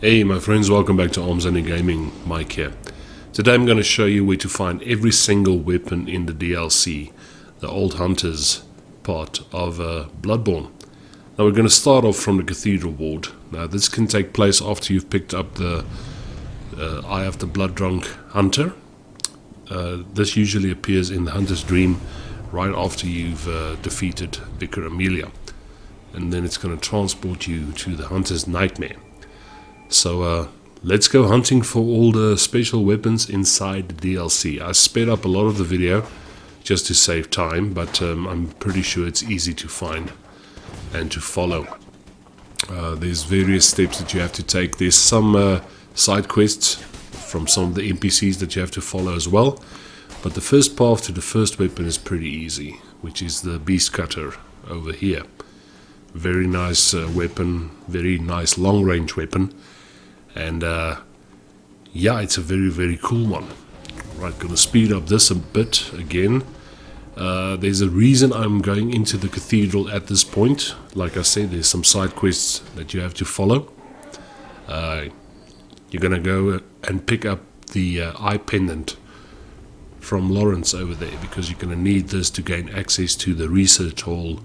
Hey my friends, welcome back to Arms and Gaming. Mike here. Today I'm going to show you where to find every single weapon in the DLC, the Old Hunters part of Bloodborne. Now we're going to start off from the Cathedral Ward. Now this can take place after you've picked up the Eye of the Blood-Drunk Hunter. This usually appears in the Hunter's Dream right after you've defeated Vicar Amelia. And then it's going to transport you to the Hunter's Nightmare. So let's go hunting for all the special weapons inside the DLC. I sped up a lot of the video just to save time, but I'm pretty sure it's easy to find and to follow. There's various steps that you have to take. There's some side quests from some of the NPCs that you have to follow as well. But the first path to the first weapon is pretty easy, which is the Beast Cutter over here. Very nice weapon, very nice long range weapon. And yeah, it's a very cool one. Right, gonna speed up this a bit again. There's a reason I'm going into the cathedral at this point. Like I said, there's some side quests that you have to follow. You're gonna go and pick up the eye pendant from Lawrence over there, because you're gonna need this to gain access to the research hall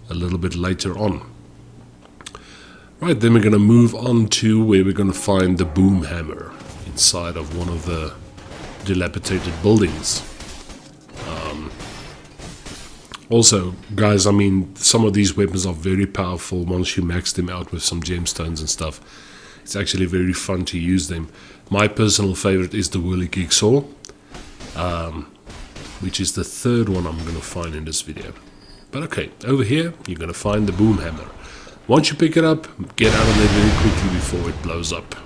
a little bit later on. Right, then we're going to move on to where we're going to find the boom hammer inside of one of the dilapidated buildings. Also, guys, I mean, some of these weapons are very powerful once you max them out with some gemstones and stuff. It's actually very fun to use them. My personal favorite is the whirligig saw, which is the third one I'm going to find in this video. But okay, over here, you're going to find the boom hammer. Once you pick it up, get out of there very quickly before it blows up.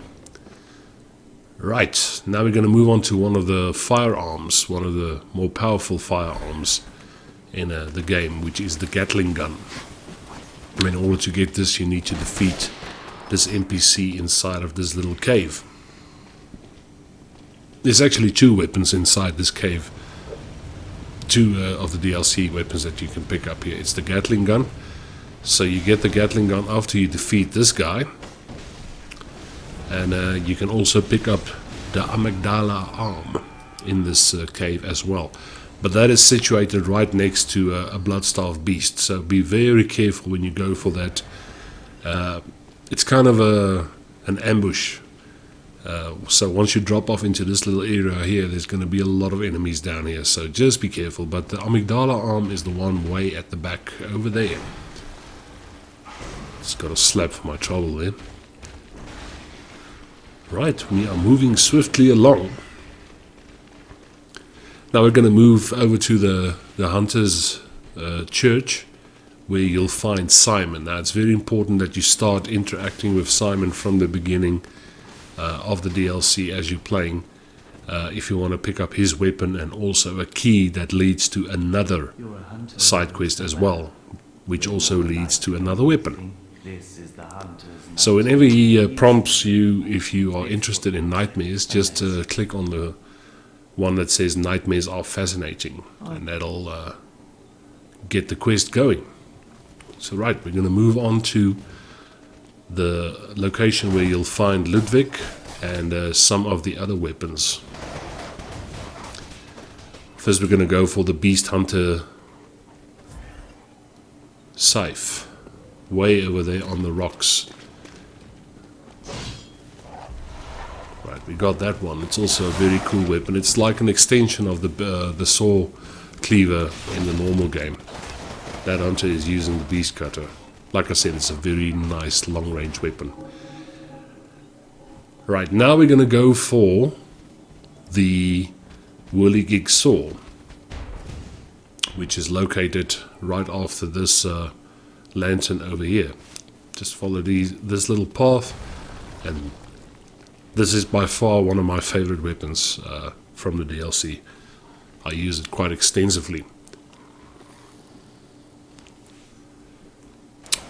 Right, now we're going to move on to one of the firearms, one of the more powerful firearms in the game, which is the Gatling gun. In order to get this, you need to defeat this NPC inside of this little cave. There's actually two weapons inside this cave. Two of the DLC weapons that you can pick up here. It's the Gatling gun. So you get the Gatling gun after you defeat this guy. And you can also pick up the amygdala arm in this cave as well. But that is situated right next to a blood-starved beast. So be very careful when you go for that. It's kind of an ambush. So once you drop off into this little area here, there's going to be a lot of enemies down here. So just be careful. But the amygdala arm is the one way at the back over there. Just got a slap for my trouble there. Right, we are moving swiftly along. Now we're going to move over to the Hunter's church, where you'll find Simon. Now it's very important that you start interacting with Simon from the beginning of the DLC as you're playing, if you want to pick up his weapon and also a key that leads to another side quest as well, which also leads to another weapon. So whenever he prompts you, if you are interested in nightmares, just click on the one that says nightmares are fascinating, and that'll get the quest going. So right, we're going to move on to the location where you'll find Ludwig and some of the other weapons. First we're going to go for the Beast Hunter safe, way over there on the rocks. Right, we got that one. It's also a very cool weapon. It's like an extension of the saw cleaver in the normal game. That hunter is using the Beast Cutter. Like I said, it's a very nice long-range weapon. Right, now we're going to go for the whirligig saw, which is located right after this lantern over here. Just follow this little path, and this is by far one of my favorite weapons from the DLC. I use it quite extensively.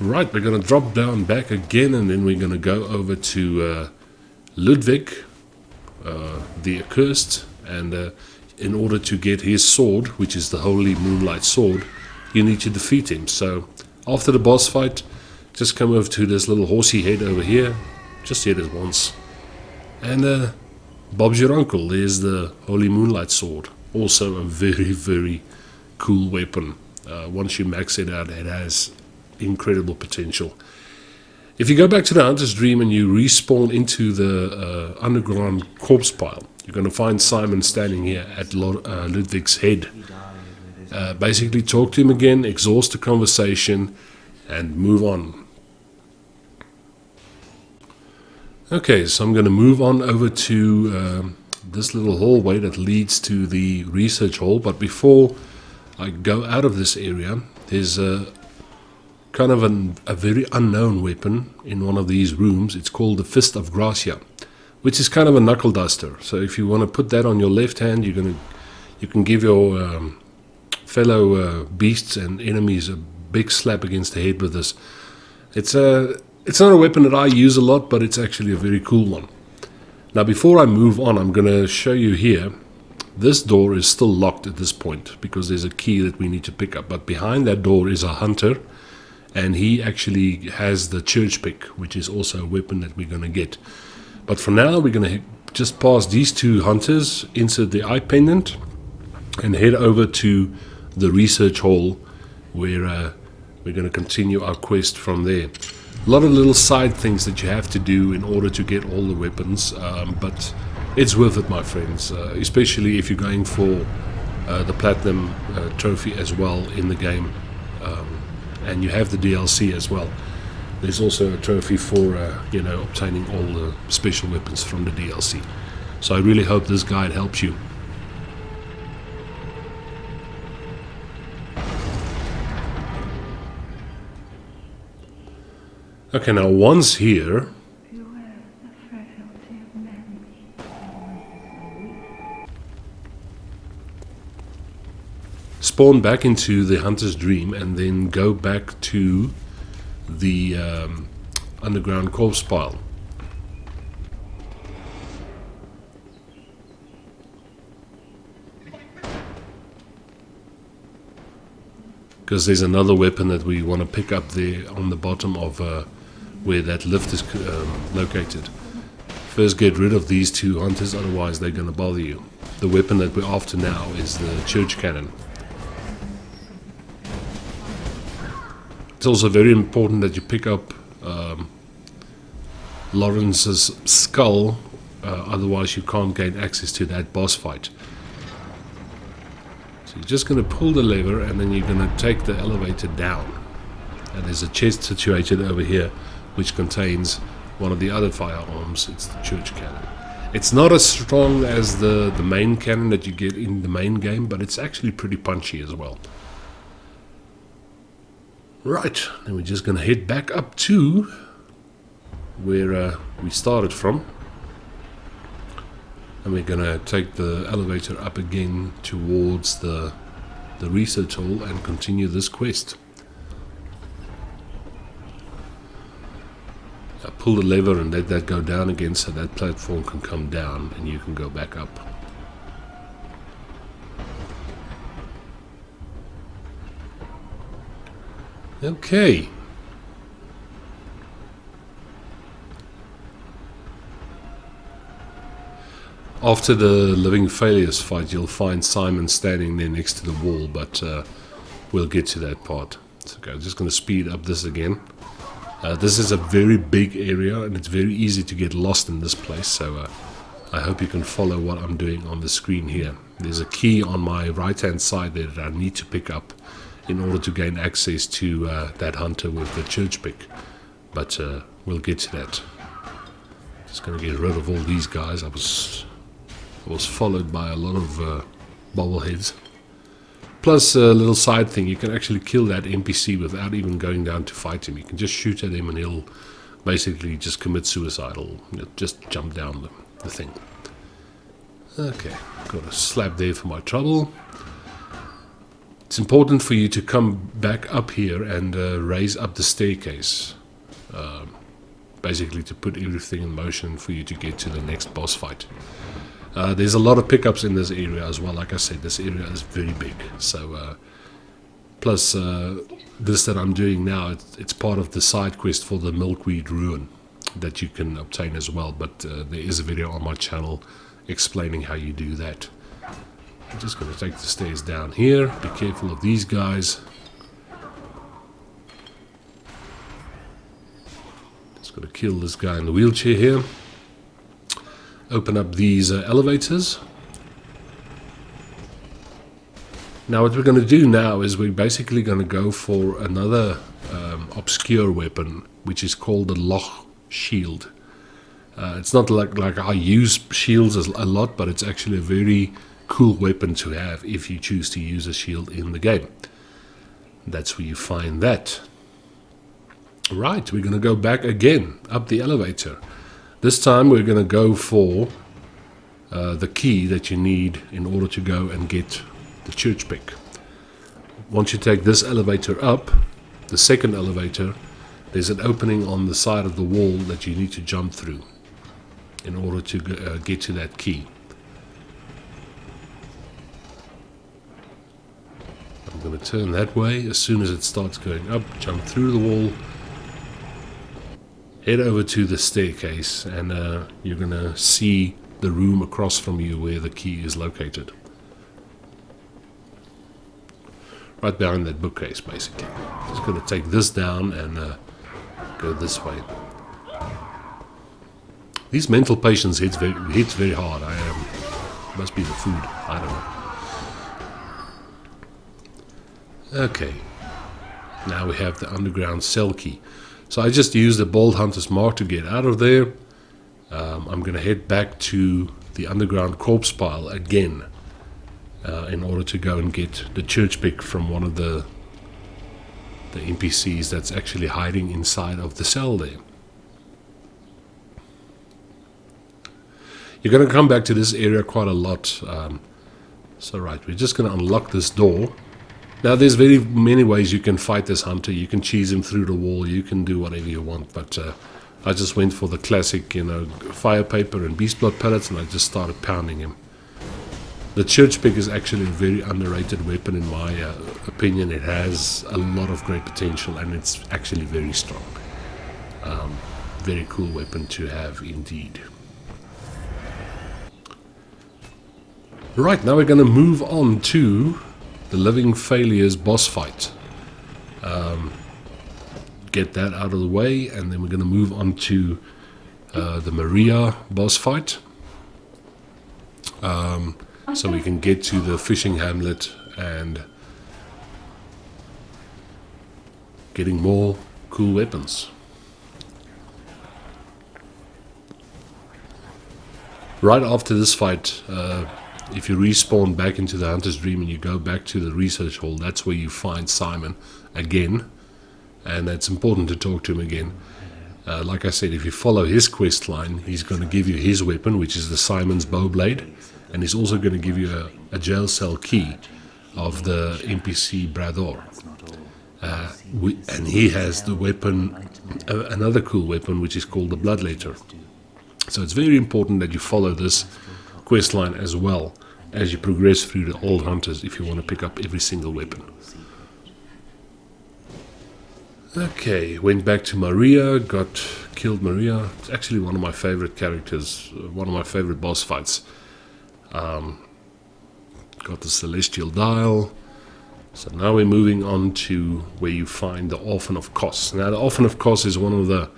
Right, we're going to drop down back again, and then we're going to go over to Ludwig, the Accursed, and in order to get his sword, which is the Holy Moonlight Sword, you need to defeat him. So after the boss fight, just come over to this little horsey head over here, just hear it once. And Bob's your uncle. There's the Holy Moonlight Sword. Also a very, very cool weapon. Once you max it out, it has incredible potential. If you go back to the Hunter's Dream and you respawn into the underground corpse pile, you're going to find Simon standing here at Ludwig's head. Basically talk to him again, exhaust the conversation, and move on. Okay, so I'm going to move on over to this little hallway that leads to the research hall, but before I go out of this area, there's kind of a very unknown weapon in one of these rooms. It's called the Fist of Gracia, which is kind of a knuckle duster. So if you want to put that on your left hand, you can give your fellow beasts and enemies a big slap against the head with this. It's not a weapon that I use a lot, but it's actually a very cool one. Now before I move on, I'm going to show you here. This door is still locked at this point because there's a key that we need to pick up. But behind that door is a hunter, and he actually has the church pick, which is also a weapon that we're going to get. But for now, we're going to just pass these two hunters, insert the eye pendant, and head over to the research hall, where we're going to continue our quest from there. A lot of little side things that you have to do in order to get all the weapons, but it's worth it, my friends, especially if you're going for the platinum trophy as well in the game, and you have the DLC as well. There's also a trophy for obtaining all the special weapons from the DLC. So I really hope this guide helps you. Okay, now once here, spawn back into the Hunter's Dream and then go back to the underground corpse pile. Because there's another weapon that we want to pick up there on the bottom of where that lift is located. First get rid of these two hunters, otherwise they're going to bother you. The weapon that we're after now is the church cannon. It's also very important that you pick up Lawrence's skull, otherwise you can't gain access to that boss fight. So you're just going to pull the lever and then you're going to take the elevator down. And there's a chest situated over here which contains one of the other firearms. It's the church cannon. It's not as strong as the main cannon that you get in the main game, but it's actually pretty punchy as well. Right, then we're just going to head back up to where we started from. And we're going to take the elevator up again towards the research hall and continue this quest. Pull the lever and let that go down again so that platform can come down and you can go back up. Okay. After the Living Failures fight, you'll find Simon standing there next to the wall, but we'll get to that part. So okay, I'm just going to speed up this again. This is a very big area and it's very easy to get lost in this place, so I hope you can follow what I'm doing on the screen here. There's a key on my right hand side there that I need to pick up in order to gain access to that hunter with the church pick, but we'll get to that. Just going to get rid of all these guys. I was followed by a lot of bobbleheads. Plus a little side thing, you can actually kill that NPC without even going down to fight him. You can just shoot at him and he'll basically just commit suicide or just jump down the thing. Okay, got a slap there for my trouble. It's important for you to come back up here and raise up the staircase. Basically to put everything in motion for you to get to the next boss fight. There's a lot of pickups in this area as well. Like I said, this area is very big. So, plus this that I'm doing now, it's part of the side quest for the Milkweed Ruin, that you can obtain as well, but there is a video on my channel explaining how you do that. I'm just going to take the stairs down here. Be careful of these guys. Just going to kill this guy in the wheelchair here. Open up these elevators. Now what we're going to do now is we're basically going to go for another obscure weapon, which is called the Loch Shield. It's not like I use shields a lot, but it's actually a very cool weapon to have if you choose to use a shield in the game. That's where you find that. Right, we're going to go back again up the elevator. This time we're going to go for the key that you need in order to go and get the church pick. Once you take this elevator up, the second elevator, there's an opening on the side of the wall that you need to jump through in order to get to that key. I'm going to turn that way. As soon as it starts going up, jump through the wall, head over to the staircase, and you're going to see the room across from you where the key is located. Right behind that bookcase, basically. Just going to take this down and go this way. These mental patients hits very hard. Must be the food. I don't know. Okay. Now we have the underground cell key. So I just used the Bold Hunter's Mark to get out of there. I'm going to head back to the underground corpse pile again. In order to go and get the church pick from one of the NPCs that's actually hiding inside of the cell there. You're going to come back to this area quite a lot. So right, we're just going to unlock this door. Now there's very many ways you can fight this hunter. You can cheese him through the wall, you can do whatever you want, but I just went for the classic, fire paper and beast blood pellets, and I just started pounding him. The church pick is actually a very underrated weapon in my opinion. It has a lot of great potential and it's actually very strong. Very cool weapon to have indeed. Right, now we're going to move on to the Living Failures boss fight. Get that out of the way, and then we're going to move on to the Maria boss fight. So we can get to the fishing hamlet and getting more cool weapons. Right after this fight, if you respawn back into the Hunter's Dream and you go back to the research hall, that's where you find Simon again, and it's important to talk to him again. Like I said, if you follow his quest line, he's going to give you his weapon, which is the Simon's bowblade, and he's also going to give you a jail cell key of the NPC Brador. And he has the weapon, another cool weapon, which is called the Bloodletter. So it's very important that you follow this quest line as well as you progress through the old hunters if you want to pick up every single weapon. Okay, went back to Maria, killed Maria. It's actually one of my favorite characters, one of my favorite boss fights. Got the Celestial Dial. So now we're moving on to where you find the Orphan of Kos. Now the Orphan of Kos is one of the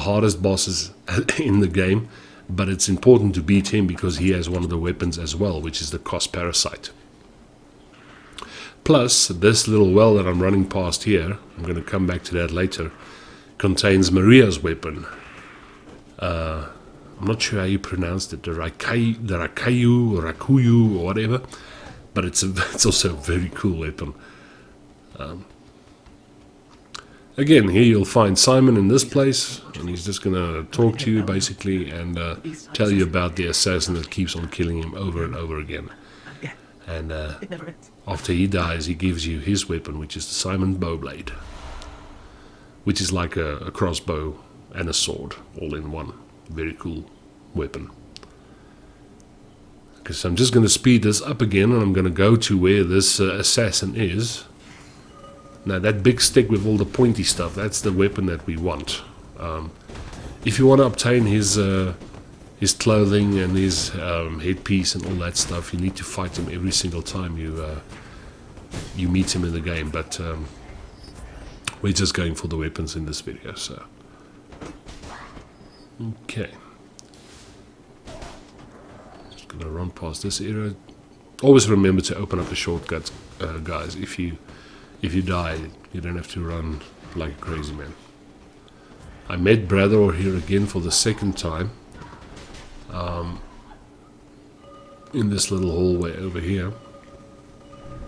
hardest bosses in the game, but it's important to beat him because he has one of the weapons as well, which is the Kos Parasite. Plus, this little well that I'm running past here, I'm going to come back to that later, contains Maria's weapon. I'm not sure how you pronounced it, the Rakayu or Rakuyu or whatever, but it's also a very cool weapon. Again, here you'll find Simon in this place, and he's just going to talk to you basically and tell you about the assassin that keeps on killing him over and over again. And after he dies, he gives you his weapon, which is the Simon's bowblade, which is like a crossbow and a sword all in one. Very cool weapon. Okay, so I'm just going to speed this up again, and I'm going to go to where this assassin is. Now that big stick with all the pointy stuff, that's the weapon that we want. if you want to obtain his clothing and his headpiece and all that stuff, you need to fight him every single time you meet him in the game. But we're just going for the weapons in this video. So okay, just gonna run past this area. Always remember to open up the shortcuts, guys. If you die, you don't have to run like a crazy man. I met Brother here again for the second time. In this little hallway over here.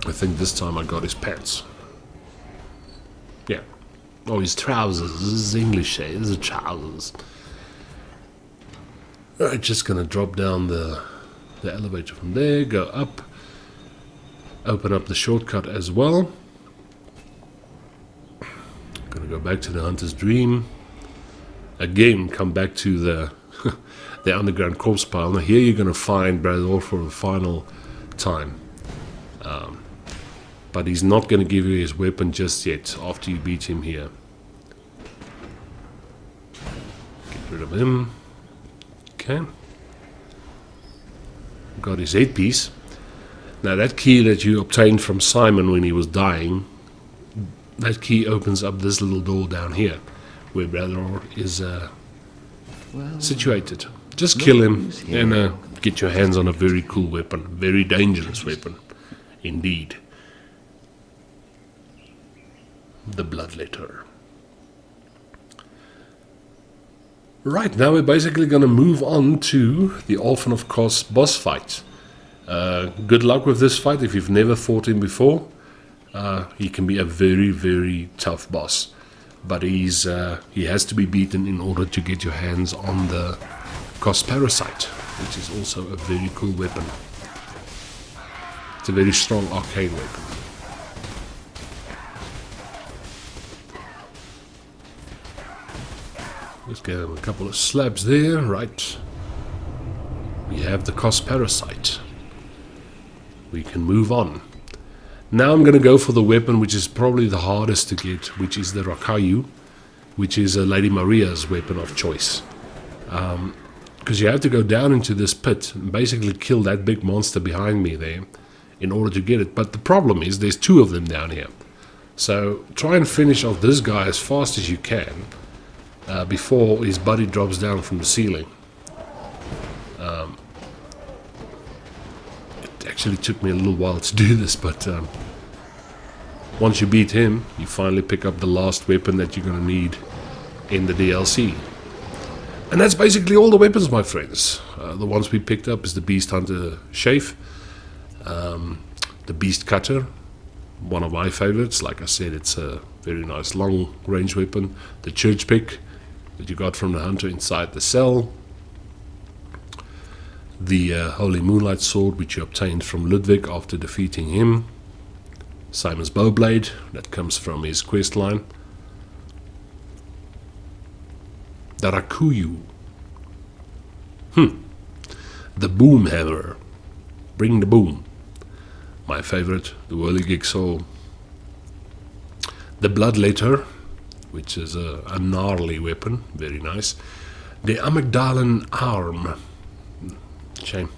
I think this time I got his pants. Yeah. Oh, his trousers. This is English, eh? These are trousers. Alright, just gonna drop down the elevator from there, go up, open up the shortcut as well. Gonna go back to the Hunter's Dream. Again, come back to the the underground corpse pile. Now here you're gonna find Brother for the final time. But he's not gonna give you his weapon just yet after you beat him here. Get rid of him. Okay. Got his headpiece. Now that key that you obtained from Simon when he was dying, that key opens up this little door down here where Brother is situated. Just kill him and get your hands on a very cool weapon. Very dangerous weapon indeed. The Bloodletter. Right, now we're basically going to move on to the Orphan of Kos boss fight. Good luck with this fight if you've never fought him before. He can be a very, very tough boss. But he has to be beaten in order to get your hands on the Kos Parasite, which is also a very cool weapon. It's a very strong arcane weapon. Let's give him a couple of slabs there. Right. We have the Kos Parasite. We can move on. Now I'm going to go for the weapon which is probably the hardest to get, which is the Rakayu, which is Lady Maria's weapon of choice. Because you have to go down into this pit and basically kill that big monster behind me there in order to get it. But the problem is there's two of them down here. So try and finish off this guy as fast as you can before his body drops down from the ceiling. It actually took me a little while to do this, but once you beat him, you finally pick up the last weapon that you're going to need in the DLC. And that's basically all the weapons, my friends. The ones we picked up is the Beast Hunter Sheaf, the Beast Cutter, one of my favorites. Like I said, it's a very nice long range weapon. The Church Pick that you got from the Hunter inside the cell. The Holy Moonlight Sword, which you obtained from Ludwig after defeating him. Simon's Bowblade, that comes from his quest line. The Rakuyu. The Boom Hammer. Bring the boom. My favorite, the Whirligig Soul. The Bloodletter, which is a gnarly weapon, very nice. The Amygdalan Arm. Shame.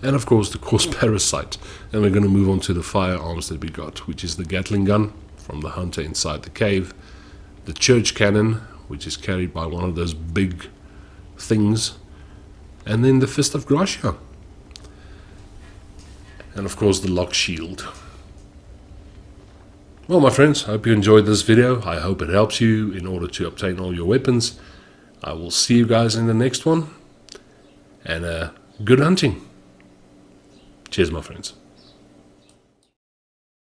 And of course the Kos Parasite. And we're going to move on to the firearms that we got, which is the Gatling gun from the Hunter inside the cave. The Church Cannon, which is carried by one of those big things. And then the Fist of Gracia. And of course the Lock Shield. Well, my friends, I hope you enjoyed this video. I hope it helps you in order to obtain all your weapons. I will see you guys in the next one. And good hunting. Cheers, my friends.